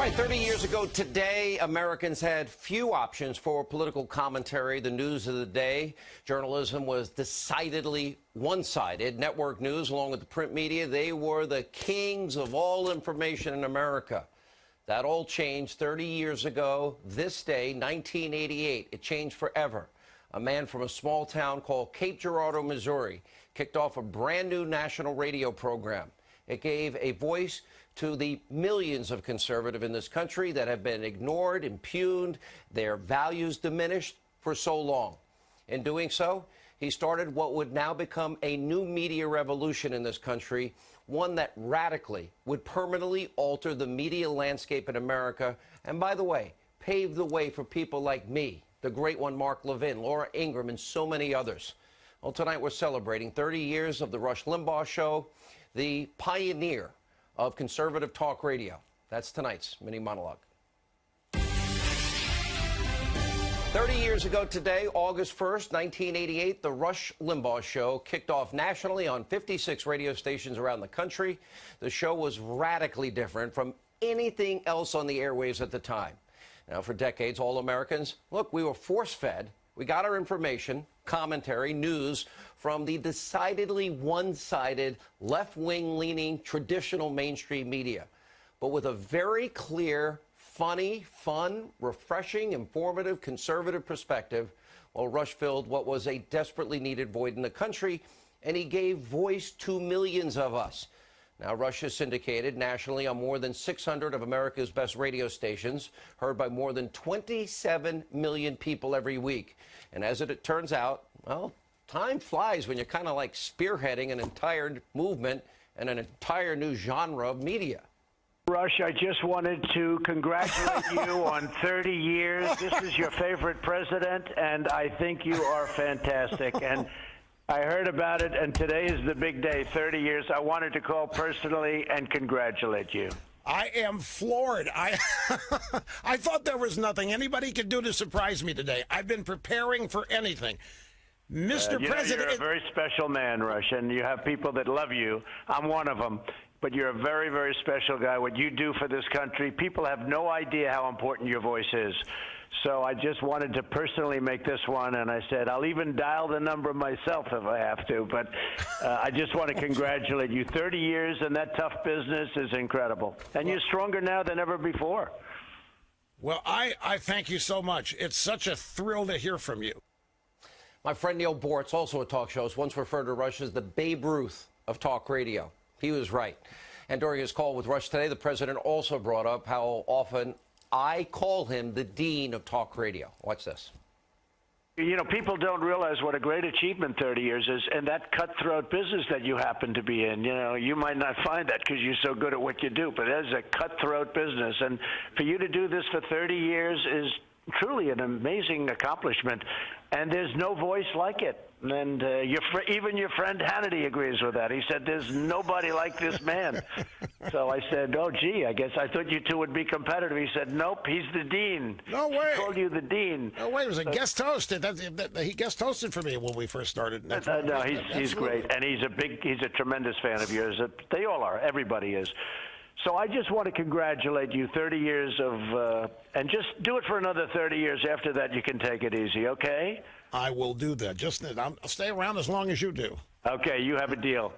All right, 30 years ago today, Americans had few options for political commentary. The news of the day, journalism was decidedly one-sided. Network news, along with the print media, they were the kings of all information in America. That all changed 30 years ago. This day, 1988, it changed forever. A man from a small town called Cape Girardeau, Missouri, kicked off a brand new national radio program. It gave a voice to the millions of conservatives in this country that have been ignored, impugned, their values diminished for so long. In doing so, he started what would now become a new media revolution in this country, one that radically would permanently alter the media landscape in America, and by the way, pave the way for people like me, the great one Mark Levin, Laura Ingraham, and so many others. Well, tonight we're celebrating 30 years of the Rush Limbaugh Show, the pioneer of conservative talk radio. That's tonight's mini monologue. 30 years ago today, August 1st, 1988, the Rush Limbaugh Show kicked off nationally on 56 radio stations around the country. The show was radically different from anything else on the airwaves at the time. Now, for decades, all Americans, look, we were force-fed. We got our information, commentary, news from the decidedly one-sided, left-wing leaning traditional mainstream media, but with a very clear, funny, fun, refreshing, informative, conservative perspective. Well, Rush filled what was a desperately needed void in the country, and he gave voice to millions of us. Now, Rush is syndicated nationally on more than 600 of America's best radio stations, heard by more than 27 million people every week. And as it turns out, well, time flies when you're kind of like spearheading an entire movement and an entire new genre of media. Rush, I just wanted to congratulate you on 30 years. This is your favorite president, and I think you are fantastic. And I heard about it, and today is the big day, 30 years. I wanted to call personally and congratulate you. I am floored. I thought there was nothing anybody could do to surprise me today. I've been preparing for anything. Mr. President, you're a very special man, Rush, and you have people that love you. I'm one of them. But you're a very, very special guy. What you do for this country, people have no idea how important your voice is. So I just wanted to personally make this one, and I said I'll even dial the number myself if I have to. But I just want to congratulate you. 30 years in that tough business is incredible. And you're stronger now than ever before. Well, I thank you so much. It's such a thrill to hear from you. My friend Neil Bortz, also a talk show, once referred to Rush as the Babe Ruth of talk radio. He was right. And during his call with Rush today, the president also brought up how often I call him the dean of talk radio. Watch this. You know, people don't realize what a great achievement 30 years is, and that cutthroat business that you happen to be in. You know, you might not find that because you're so good at what you do, but it is a cutthroat business. And for you to do this for 30 years is truly an amazing accomplishment, and there's no voice like it. And even your friend Hannity agrees with that. He said, there's nobody like this man. So I said, oh, gee, I guess I thought you two would be competitive. He said, nope, he's the dean. No way. He called you the dean. No way. It was a guest host. He guest hosted for me when we first started. No, he's great. And he's a tremendous fan of yours. They all are. Everybody is. So I just want to congratulate you, 30 years of, and just do it for another 30 years. After that, you can take it easy, okay? I will do that. I'll stay around as long as you do. Okay, you have a deal.